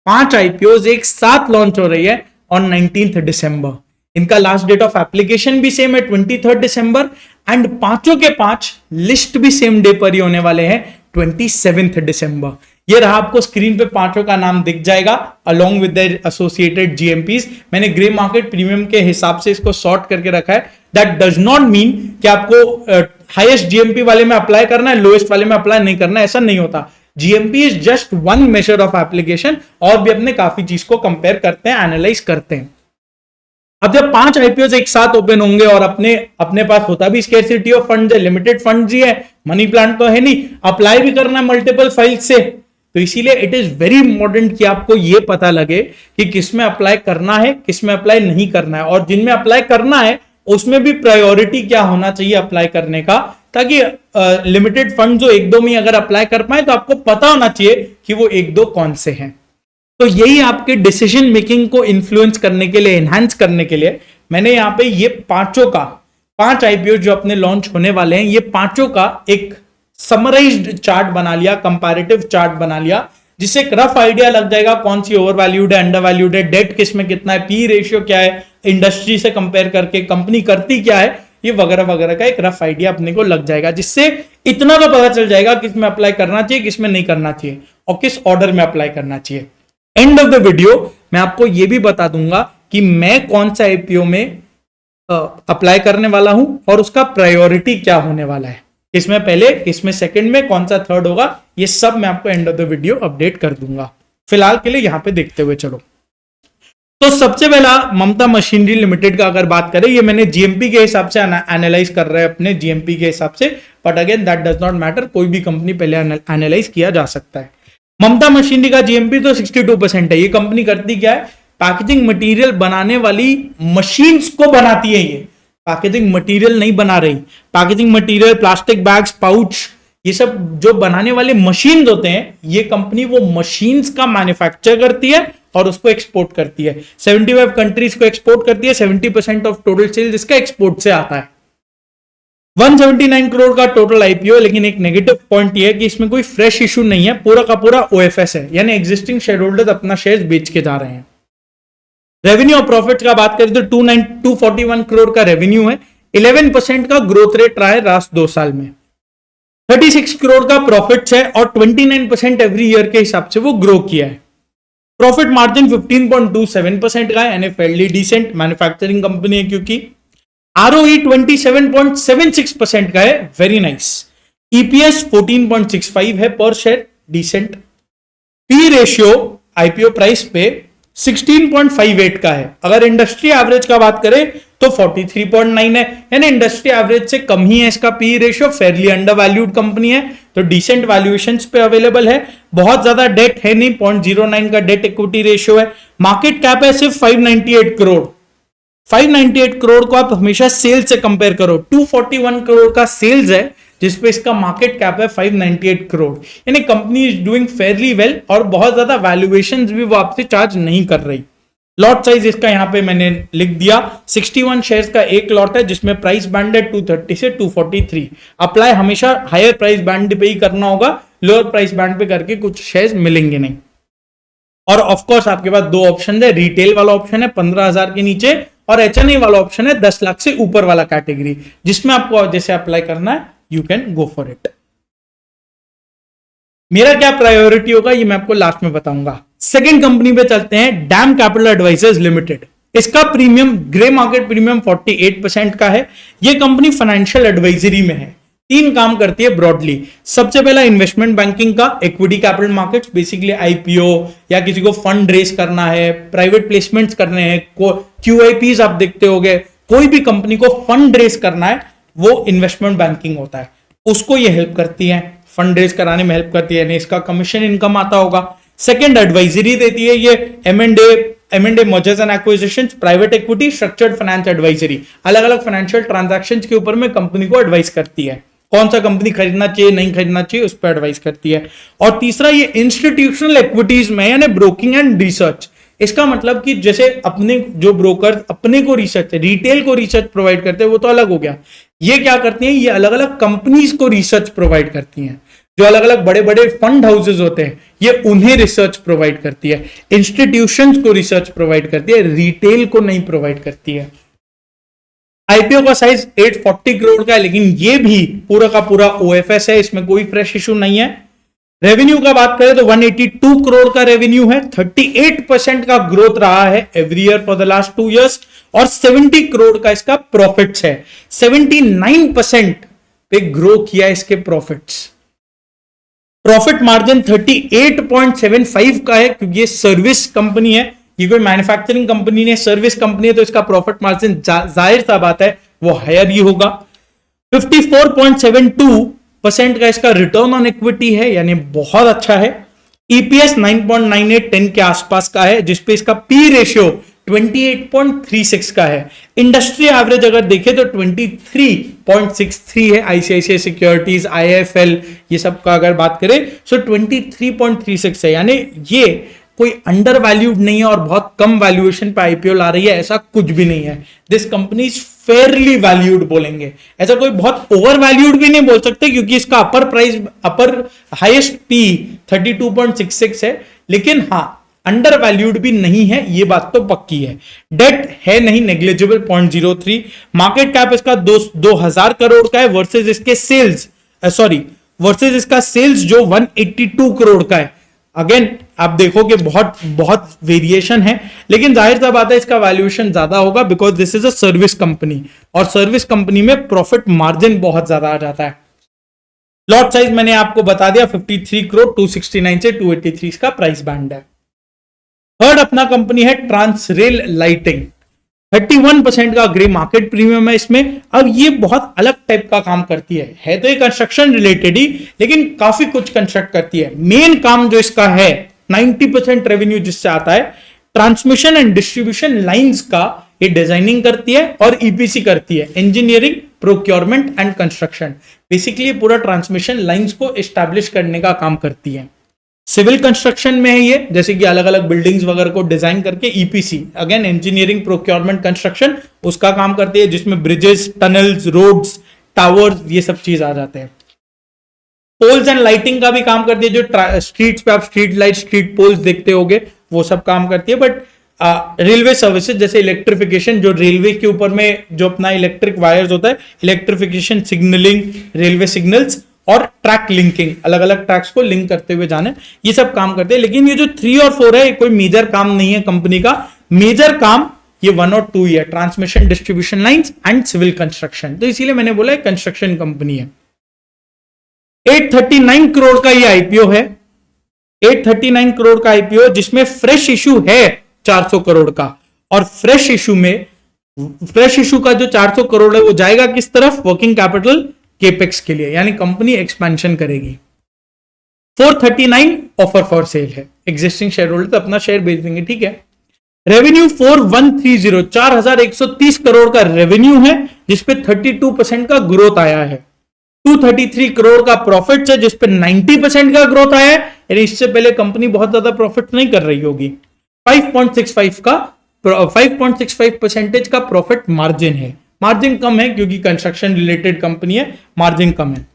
5 IPOs एक साथ launch हो रही है ऑन 19th दिसंबर। इनका लास्ट डेट ऑफ एप्लीकेशन भी सेम है 23rd दिसंबर एंड पांचों के 5 लिस्ट भी सेम डे पर ही होने वाले हैं 27th दिसंबर। ये रहा, आपको स्क्रीन पे पांचों का नाम दिख जाएगा अलोंग विद द एसोसिएटेड जीएमपीज। मैंने ग्रे मार्केट प्रीमियम के हिसाब से इसको सॉर्ट करके रखा है। दैट डज नॉट मीन कि आपको हाईएस्ट जीएमपी वाले में अप्लाई करना है, लोएस्ट वाले में अप्लाई नहीं करना है, ऐसा नहीं होता। GMP is just one measure of application, और भी अपने काफी चीज को कंपेयर करते हैं, एनालाइज करते हैं। अब जब 5 आईपीओ एक साथ ओपन होंगे और अपने पास होता भी स्कैर्सिटी ऑफ फंड्स है, लिमिटेड फंड्स ही है, मनी प्लांट तो है नहीं, अप्लाई भी करना है मल्टीपल फाइल्स से, तो इसीलिए इट इज वेरी इंपॉर्टेंट कि आपको यह पता लगे कि किसमें अप्लाई करना है, किसमें अप्लाई नहीं करना है, और जिनमें अप्लाई करना है उसमें भी प्रायोरिटी क्या होना चाहिए अप्लाई करने का, ताकि लिमिटेड फंड जो 1-2 में अगर अप्लाई कर पाए तो आपको पता होना चाहिए कि वो 1-2 कौन से हैं। तो यही आपके डिसीजन मेकिंग को इन्फ्लुएंस करने के लिए, एनहांस करने के लिए मैंने यहां पे ये पांचों का 5 आईपीओ जो अपने लॉन्च होने वाले हैं, ये पांचों का एक समराइज्ड चार्ट बना लिया, कंपैरेटिव चार्ट बना लिया, जिससे एक रफ आइडिया लग जाएगा कौन सी ओवर वैल्यूड है, अंडर वैल्यूड है, डेट किसमें कितना है, पी रेशियो क्या है, इंडस्ट्री से कंपेयर करके कंपनी करती क्या है, ये वगैरह वगैरह का एक रफ आइडिया अपने को लग जाएगा, जिससे इतना तो पता चल जाएगा किसमें अप्लाई करना चाहिए, किसमें नहीं करना चाहिए और किस ऑर्डर में अप्लाई करना चाहिए। एंड ऑफ द वीडियो मैं आपको यह भी बता दूंगा कि मैं कौन सा आईपीओ में अप्लाई करने वाला हूं और उसका प्रायोरिटी क्या होने वाला है, किसमें पहले, किसमें सेकंड में, कौन सा थर्ड होगा, ये सब मैं आपको end of the video update कर दूंगा। फिलहाल के लिए यहां पे देखते हुए चलो। तो सबसे पहला ममता मशीनरी लिमिटेड का अगर बात करें, ये मैंने जीएमपी के हिसाब से एनालाइज कर रहे हैं, अपने जीएमपी के हिसाब से, but again that does not matter, कोई भी कंपनी पहले एनालाइज किया जा सकता है। ममता मशीनरी का जीएमपी तो 62% है। ये कंपनी करती क्या है, पैकेजिंग मटेरियल बनाने वाली मशीन्स को बनाती है। ये पैकेजिंग मटेरियल नहीं बना रही, packaging material, plastic bags, pouch, ये सब जो बनाने वाले मशीन्स होते हैं, ये कंपनी वो मशीन्स का मैन्युफैक्चर करती है और उसको एक्सपोर्ट करती है। 75 कंट्रीज को एक्सपोर्ट करती है, 70% ऑफ टोटल सेल्स इसका एक्सपोर्ट से आता है। 179 करोड़ का टोटल आईपीओ, लेकिन एक नेगेटिव पॉइंट ये है कि इसमें कोई फ्रेश इशू नहीं है, पूरा का पूरा ओएफएस है, यानी एग्जिस्टिंग शेयर होल्डर्स अपना शेयर बेच के जा रहे हैं। रेवेन्यू और प्रॉफिट का बात करें तो 241 करोड़ का रेवेन्यू है, 11% का ग्रोथ रेट रहा है लास्ट 2 साल में। 36 करोड़ का प्रॉफिट है और 29% एवरी ईयर के हिसाब से वो ग्रो किया है। प्रॉफिट मार्जिन 15.27% का है, यानी फेयरली डिसेंट, मैन्युफैक्चरिंग कंपनी है क्योंकि। ROE 27.76% का है, वेरी नाइस। EPS 14.65 है पर share, decent. P ratio IPO price पे 16.58 का है। अगर इंडस्ट्री एवरेज का बात करें तो 43.9 है, यानी इंडस्ट्री एवरेज से कम ही है इसका P ratio, Fairlie under valued company है, तो डिसेंट वैल्यूएशंस पे अवेलेबल है। बहुत ज्यादा डेट है नहीं, 0.09 का डेट इक्विटी रेशियो है। मार्केट कैप है सिर्फ 598 करोड़। 598 करोड़ को आप हमेशा सेल्स से कंपेयर करो। 241 करोड़ का सेल्स है, जिसपे इसका मार्केट कैप है 598 करोड़, यानी company is doing fairly well और बहुत ज्यादा वैल्यूएशंस भी वो आपसे चार्ज नहीं कर रही। लॉट साइज इसका यहां पे मैंने लिख दिया, 61 शेयर्स का एक लॉट है, जिसमें प्राइस बैंड है 230 से 243। अप्लाई हमेशा हायर प्राइस बैंड पे ही करना होगा, लोअर प्राइस बैंड पे करके कुछ शेयर्स मिलेंगे नहीं। और ऑफकोर्स आपके पास 2 ऑप्शन है, रिटेल वाला ऑप्शन है 15,000 के नीचे, और एचएनआई वाला ऑप्शन है 10 लाख से ऊपर वाला कैटेगरी, जिसमें आपको जैसे अप्लाई करना है, you can go for it. मेरा क्या प्रायोरिटी होगा ये मैं आपको लास्ट में बताऊंगा। सेकंड कंपनी पे चलते हैं, डैम कैपिटल एडवाइजर्स लिमिटेड। इसका प्रीमियम, ग्रे मार्केट प्रीमियम 48% का है। ये कंपनी फाइनेंशियल एडवाइजरी में है, 3 काम करती है ब्रॉडली। सबसे पहला इन्वेस्टमेंट बैंकिंग का, equity capital markets, basically IPO या किसी को फंड रेस करना है, प्राइवेट प्लेसमेंट्स करने हैं, क्यूआईपीज आप देखते होंगे, कोई भी कंपनी को फंड रेस करना है, वो इन्वेस्टमेंट बैंकिंग होता है, उसको ये हेल्प करती है, फंड रेस कराने में हेल्प करती है, इसका कमीशन इनकम आता होगा। सेकंड एडवाइजरी देती है ये, M&A mergers and acquisitions, private equity, structured finance advisory, अलग अलग फाइनेंशियल ट्रांजैक्शंस के ऊपर में कंपनी को एडवाइस करती है, कौन सा कंपनी खरीदना चाहिए नहीं खरीदना चाहिए उस पर एडवाइस करती है। और तीसरा ये इंस्टीट्यूशनल इक्विटीज में, यानी ब्रोकिंग एंड रिसर्च। इसका मतलब कि जैसे अपने जो ब्रोकर अपने को रिसर्च, रिटेल को रिसर्च प्रोवाइड करते हैं, वो तो अलग हो गया। ये क्या करती हैं, ये अलग अलग कंपनीज को रिसर्च प्रोवाइड करती हैं। जो अलग अलग बड़े बड़े फंड हाउसेज होते हैं, ये उन्हें रिसर्च प्रोवाइड करती है, इंस्टीट्यूशंस को रिसर्च प्रोवाइड करती है, रिटेल को नहीं प्रोवाइड करती है। आईपीओ का साइज 840 करोड़ का है, लेकिन ये भी पूरा का पूरा ओएफएस है, इसमें कोई फ्रेश इशू नहीं है। रेवेन्यू का बात करें तो 182 करोड़ का रेवेन्यू है, 38% का ग्रोथ रहा है every year for the last 2 years, और 70 करोड़ का इसका प्रॉफिट्स है, 79% पे ग्रो किया इसके प्रॉफिट्स। प्रॉफिट मार्जिन 38.75 का है, क्योंकि ये सर्विस कंपनी है, ये कोई मैन्युफैक्चरिंग कंपनी नहीं, सर्विस कंपनी है, तो इसका प्रॉफिट मार्जिन जाहिर सा बात है वो हायर ही होगा। 54.72% का इसका रिटर्न ऑन इक्विटी है, यानी बहुत अच्छा है। ईपीएस 9.98 10 के आसपास का है, जिसपे इसका पी रेशियो 28.36 का है। इंडस्ट्री एवरेज अगर देखें तो 23.63 है। आईसीआईसीआई सिक्योरिटीज, आईएफएल, ये सब का अगर बात करें तो 23.36 है, यानी ये कोई अंडर वैल्यूड नहीं है और बहुत कम वैल्यूएशन पे आईपीओ ला रही है, ऐसा कुछ भी नहीं है। This company is fairly valued बोलेंगे, ऐसा कोई बहुत ओवर वैल्यूड भी नहीं बोल सकते, क्योंकि इसका अपर हाईएस्ट पी 32.66 है, लेकिन हाँ अंडर वैल्यूड भी नहीं है, ये बात तो पक्की है। डेट है नहीं, नेग्लिजिबल 0.03। मार्केट कैप इसका 2000 करोड़ का है, वर्सेस इसके सेल्स वर्सेस इसका सेल्स जो 182 करोड़ का है। अगेन आप देखो कि बहुत वेरिएशन है, लेकिन जाहिर सा बात है इसका वैल्यूएशन ज्यादा होगा, because this is a service company, और सर्विस कंपनी में प्रॉफिट मार्जिन बहुत ज्यादा आ जाता है। लॉट साइज मैंने आपको बता दिया, 53 करोड़, 269 से 283 इसका प्राइस बैंड है। थर्ड अपना कंपनी है ट्रांसरेल लाइटिंग, 31% का ग्रे मार्केट प्रीमियम है इसमें। अब ये बहुत अलग टाइप का काम करती है तो ये कंस्ट्रक्शन रिलेटेड ही, लेकिन काफी कुछ कंस्ट्रक्ट करती है। मेन काम जो इसका है, 90% रेवेन्यू जिससे आता है, ट्रांसमिशन एंड डिस्ट्रीब्यूशन लाइंस का ये डिजाइनिंग करती है और ईपीसी करती है, engineering, procurement and construction. Basically पूरा ट्रांसमिशन लाइंस को एस्टैब्लिश करने का काम करती है। सिविल कंस्ट्रक्शन में है ये, जैसे कि अलग अलग बिल्डिंग्स वगैरह को डिजाइन करके, EPC again engineering, procurement, construction उसका काम करती है, जिसमें ब्रिजेस, टनल्स, रोड्स, टावर्स, ये सब चीज आ जाते हैं। पोल्स एंड लाइटिंग का भी काम करती है, जो स्ट्रीट्स पे आप स्ट्रीट लाइट, स्ट्रीट पोल्स देखते होंगे, वो सब काम करती है। बट रेलवे सर्विसेज जैसे इलेक्ट्रिफिकेशन, जो रेलवे के ऊपर में जो अपना इलेक्ट्रिक वायर्स होता है, इलेक्ट्रिफिकेशन, सिग्नलिंग, रेलवे सिग्नल्स और ट्रैक लिंकिंग, अलग अलग ट्रैक्स को लिंक करते हुए जाने, ये सब काम करते हैं। लेकिन ये जो 3 और 4 है, ये कोई मेजर काम नहीं है कंपनी का। मेजर काम ये 1 और 2 ही है, transmission, distribution lines and civil construction. तो इसीलिए मैंने बोला है कंस्ट्रक्शन कंपनी है। 839 करोड़ का ये आईपीओ है, 839 करोड़ का आईपीओ, जिसमें फ्रेश इशू है 400 करोड़ का, और फ्रेश इशू का जो 400 करोड़ है वो जाएगा किस तरफ? वर्किंग कैपिटल केपेक्स के लिए, यानी कंपनी एक्सपेंशन करेगी। 439 ऑफर फॉर सेल है, एग्जिस्टिंग शेयर होल्डर तो अपना शेयर बेच देंगे, ठीक है। रेवेन्यू 4130, 4130 करोड़ का रेवेन्यू है, जिसपे 32% का ग्रोथ आया है। 233 करोड़ का प्रॉफिट है, जिसपे 90% का ग्रोथ आया है, यानी इससे पहले कंपनी बहुत ज्यादा प्रॉफिट नहीं कर रही होगी। 5.65% का प्रॉफिट मार्जिन है। मार्जिन कम है क्योंकि कंस्ट्रक्शन रिलेटेड कंपनी है, मार्जिन कम है।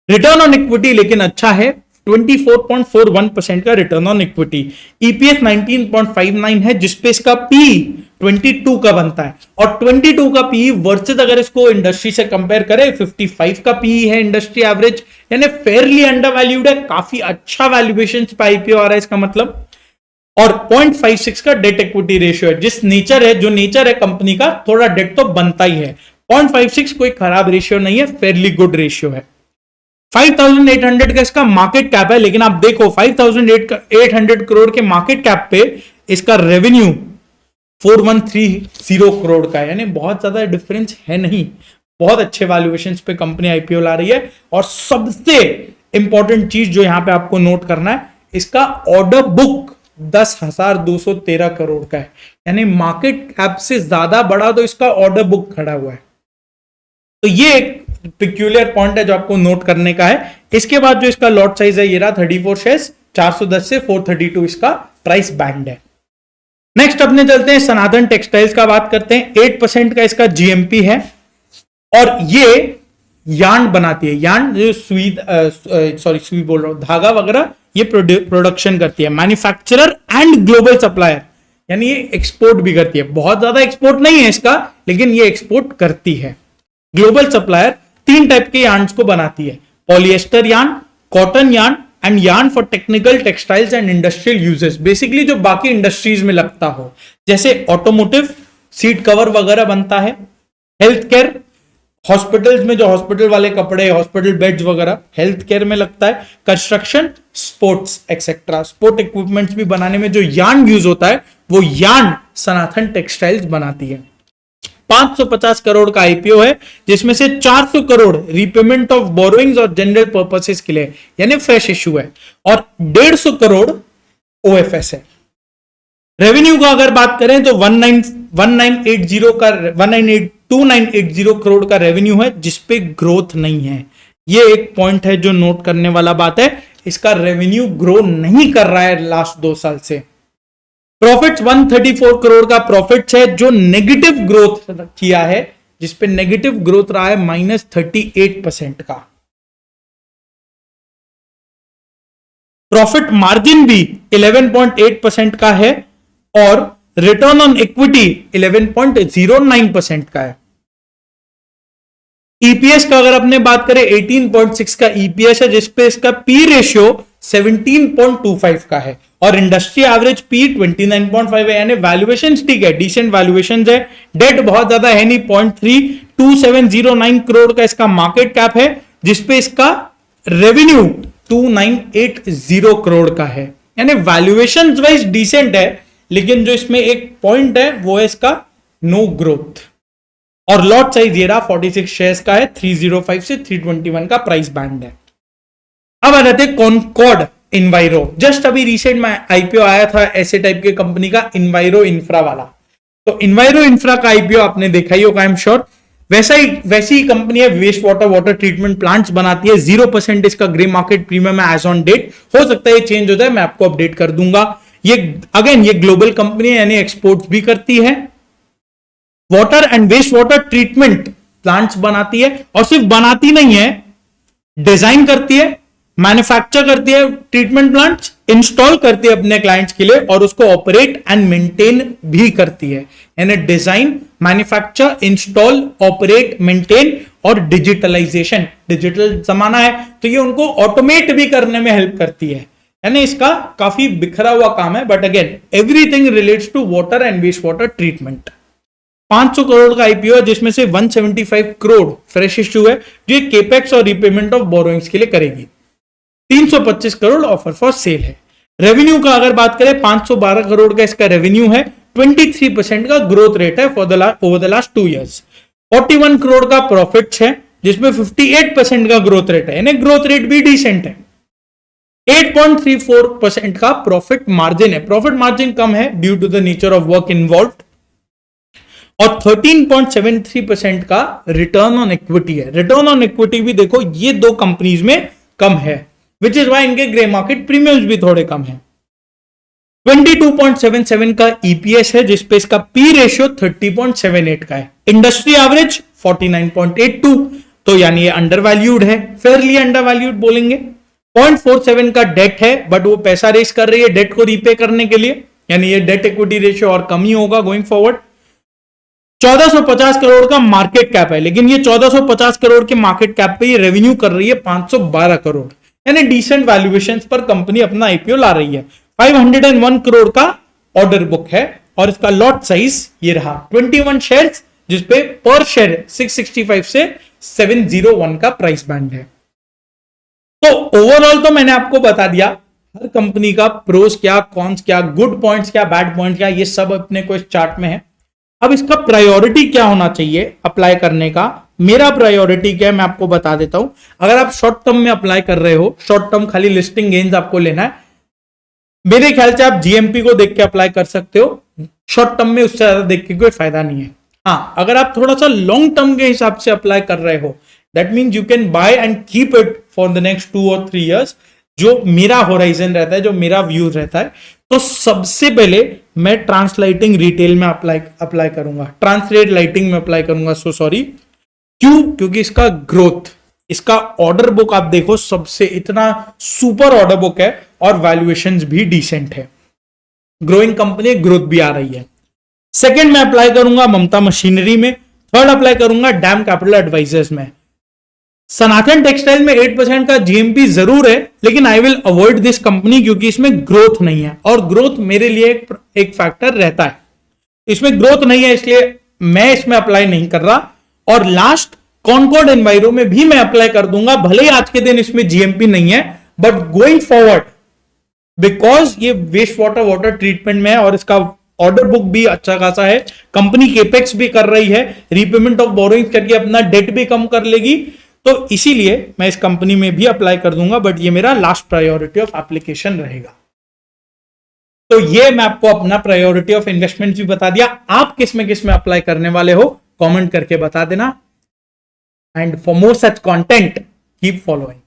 रिटर्न ऑन इक्विटी लेकिन अच्छा है, 24.41% का रिटर्न ऑन इक्विटी। ईपीएस 19.59 है, जिसपे इसका पी 22 का बनता है, और 22 का पी वर्सेस अगर इसको इंडस्ट्री से कंपेयर करें 55 का पी है इंडस्ट्री एवरेज, यानी फेयरली अंडर वैल्यूड है, काफी अच्छा वैल्यूएशन पे आईपीओ आ रहा है इसका मतलब। और 0.56 का डेट इक्विटी रेशियो है, जो नेचर है कंपनी का, थोड़ा डेट तो बनता ही है। 0.56 कोई खराब रेशियो नहीं है, फेयरली गुड रेशियो है। 5800 का इसका मार्केट कैप है, लेकिन आप देखो 5800 करोड़ के मार्केट कैप पे इसका रेवेन्यू 4130 करोड़ का है, यानी बहुत ज्यादा डिफरेंस है नहीं। बहुत अच्छे वैल्यूएशंस पे कंपनी आईपीओ ला रही है। और सबसे इंपॉर्टेंट चीज जो यहां पे आपको नोट करना है, इसका ऑर्डर बुक 10,213 करोड़ का है, यानी मार्केट कैप से ज्यादा बड़ा तो इसका ऑर्डर बुक खड़ा हुआ है। तो ये एक पिक्यूलियर पॉइंट है जो आपको नोट करने का है। इसके बाद जो इसका लॉट साइज है, ये रहा 34 शेयर्स, 410 से 432 इसका प्राइस बैंड है। नेक्स्ट अपने चलते हैं सनातन टेक्सटाइल्स का बात करते हैं। 8% का इसका जीएमपी है, और ये यार्न बनाती है, यार्न जो सुई बोल रहा हूं, धागा वगैरह ये प्रोडक्शन करती है। मैन्युफैक्चरर एंड ग्लोबल सप्लायर, यानी ये एक्सपोर्ट भी करती है, बहुत ज्यादा एक्सपोर्ट नहीं है इसका, लेकिन ये एक्सपोर्ट करती है। ग्लोबल सप्लायर 3 टाइप के यार्न्स को बनाती है, polyester yarn, cotton yarn and yarn for technical textiles and industrial uses, basically जो बाकी इंडस्ट्रीज में लगता हो, जैसे ऑटोमोटिव, सीट कवर वगैरह बनता है, हेल्थ केयर, हॉस्पिटल्स में जो हॉस्पिटल वाले कपड़े, हॉस्पिटल बेड्स वगैरह हेल्थ केयर में लगता है, construction, sports etcetera, sport equipments भी बनाने में जो यार्न यूज होता है वो यार्न सनातन टेक्सटाइल्स बनाती है। 550 करोड़ का आईपीओ है, जिसमें से 400 करोड़ रीपेमेंट ऑफ बोरोइंग्स और जनरल पर्पसेस के लिए, यानी फ्रेश इश्यू है, और 150 करोड़ ओएफएस है। रेवेन्यू का अगर बात करें तो 2980 करोड़ का रेवेन्यू है, जिसपे ग्रोथ नहीं है। ये एक पॉइंट है जो नोट करने वाला बात है, इसका रेवेन्यू ग्रो नहीं कर रहा है लास्ट 2 साल से। प्रॉफिट्स 134 करोड़ का प्रॉफिट है, जो नेगेटिव ग्रोथ किया है, जिसपे नेगेटिव ग्रोथ रहा है -38% का। प्रॉफिट मार्जिन भी 11.8% का है और रिटर्न ऑन इक्विटी 11.09% का है। ईपीएस का अगर अपने बात करें 18.6 का ईपीएस है, जिसपे इसका पी रेशियो 17.25 का है और इंडस्ट्री एवरेज पी 29.5 है, यानी वैल्यूएशन ठीक है, डिसेंट वैल्यूएशन है। डेट बहुत ज्यादा है नहीं, 0.32709 करोड़ का इसका मार्केट कैप है, जिसपे इसका रेवेन्यू 2980 करोड़ का है, यानी वैल्यूएशन वाइज डिसेंट है, लेकिन जो इसमें एक पॉइंट है वो है इसका नो ग्रोथ। और लॉट साइज ये रहा 46 शेयर्स का है, 305 से 321 का प्राइस बैंड है। अब आ जाते हैं कॉनकॉर्ड इन्वायरो, जस्ट अभी रिसेंट में आईपीओ आया था ऐसे टाइप के कंपनी का, इन्वायरो इंफ्रा वाला। तो इन्वायरो इंफ्रा का आईपीओ आपने देखा ही होगा, आई एम श्योर। वैसी ही कंपनी है, वेस्ट वाटर ट्रीटमेंट प्लांट्स बनाती है, 0% इसका ग्रे मार्केट प्रीमियम है एज ऑन डेट। हो सकता है ये चेंज हो जाए, मैं आपको अपडेट कर दूंगा। ये ग्लोबल कंपनी है, यानी एक्सपोर्ट्स भी करती है, water and waste water treatment plants बनाती है, और सिर्फ बनाती नहीं है, डिजाइन करती है, मैन्युफैक्चर करती है ट्रीटमेंट प्लांट्स, इंस्टॉल करती है अपने क्लाइंट्स के लिए, और उसको ऑपरेट एंड मेंटेन भी करती है। यानी design, manufacture, install, operate, maintain और डिजिटलाइजेशन, डिजिटल जमाना है तो ये उनको ऑटोमेट भी करने में हेल्प करती है। यानी इसका काफी बिखरा हुआ काम है, but again everything relates to water and waste water treatment. 500 crore का आईपीओ है, जिसमें से 175 करोड़ फ्रेश इश्यू है, जो केपेक्स और रीपेमेंट ऑफ बोरोइंग्स के लिए करेगी। 325 करोड़ ऑफर फॉर सेल है। रेवेन्यू का अगर बात करें 512 करोड़ का इसका रेवेन्यू है, 23% का ग्रोथ रेट है over the last 2 years। 41 crore का प्रॉफिट है, जिसमें 58% का ग्रोथ रेट है, यानी ग्रोथ रेट भी डिसेंट है। 8.34% का प्रॉफिट मार्जिन है, प्रॉफिट मार्जिन कम है due to the nature of work involve, और 13.73% का रिटर्न ऑन इक्विटी है। रिटर्न ऑन इक्विटी भी देखो ये 2 कंपनीज में कम है, विच इज वाई इनके ग्रे मार्केट प्रीमियम्स भी थोड़े कम है। 22.77 का ईपीएस है, जिसपे इसका पी रेशियो 30.78 का है। इंडस्ट्री एवरेज 49.82, तो यानी ये अंडर वैल्यूड है, फेयरली अंडर वैल्यूड बोलेंगे। 0.47 का डेट है, बट वो पैसा रेस कर रही है डेट को रीपे करने के लिए, यानी ये डेट इक्विटी रेशियो और कम ही होगा गोइंग फॉरवर्ड। 1450 करोड़ का मार्केट कैप है, लेकिन ये 1450 करोड़ के मार्केट कैप पे ये रेवेन्यू कर रही है 512 करोड़, यानी डिसेंट वैल्यूएशंस पर कंपनी अपना आईपीओ ला रही है। 501 करोड़ का ऑर्डर बुक है, और इसका लॉट साइज ये रहा 21 शेयर्स, जिसपे पर शेयर 665 से 701 का प्राइस बैंड है। तो ओवरऑल तो मैंने आपको बता दिया हर कंपनी का प्रोस क्या, कॉन्स क्या, गुड पॉइंट्स क्या, बैड पॉइंट क्या, ये सब अपने को इस चार्ट में है। अब इसका प्रायोरिटी क्या होना चाहिए अप्लाई करने का, मेरा प्रायोरिटी क्या है मैं आपको बता देता हूं। अगर आप शॉर्ट टर्म में अप्लाई कर रहे हो, शॉर्ट टर्म खाली लिस्टिंग गेन्स आपको लेना है, मेरे ख्याल से आप जीएमपी को देख के अप्लाई कर सकते हो। शॉर्ट टर्म में उससे ज्यादा देख के कोई फायदा नहीं है। हाँ, अगर आप थोड़ा सा लॉन्ग टर्म के हिसाब से अप्लाई कर रहे हो, that means you can buy and keep it for the next 2 or 3 years, जो मेरा होराइजन रहता है, जो मेरा व्यू रहता है। तो सबसे पहले मैं ट्रांसलाइटिंग रिटेल में अप्लाई करूंगा, ट्रांसलेट लाइटिंग में अप्लाई करूंगा, क्यों? क्योंकि इसका ग्रोथ, इसका ऑर्डर बुक आप देखो, सबसे इतना सुपर ऑर्डर बुक है और वैल्यूएशंस भी डिसेंट है। ग्रोइंग कंपनी, ग्रोथ भी आ रही है। सेकंड मैं अप्लाई करूंगा ममता मशीनरी में। थर्ड अप्लाई करूंगा डैम कैपिटल एडवाइजर्स में। सनातन टेक्सटाइल में 8% का जीएमपी जरूर है, लेकिन I will avoid this company क्योंकि इसमें ग्रोथ नहीं है, और ग्रोथ मेरे लिए एक फैक्टर रहता है। इसमें ग्रोथ नहीं है, इसलिए मैं इसमें अप्लाई नहीं कर रहा। और लास्ट कॉनकॉर्ड एनवायरो में भी मैं अप्लाई कर दूंगा, भले ही आज के दिन इसमें जीएमपी नहीं है, बट गोइंग फॉरवर्ड बिकॉज ये वेस्ट वाटर ट्रीटमेंट में है और इसका ऑर्डर बुक भी अच्छा खासा है, कंपनी केपेक्स भी कर रही है, रीपेमेंट ऑफ बोरोइंग करके अपना डेट भी कम कर लेगी, तो इसीलिए मैं इस कंपनी में भी अप्लाई कर दूंगा, बट ये मेरा लास्ट प्रायोरिटी ऑफ एप्लीकेशन रहेगा। तो ये मैं आपको अपना प्रायोरिटी ऑफ इन्वेस्टमेंट भी बता दिया। आप किस में अप्लाई करने वाले हो कमेंट करके बता देना। And for more such content keep following.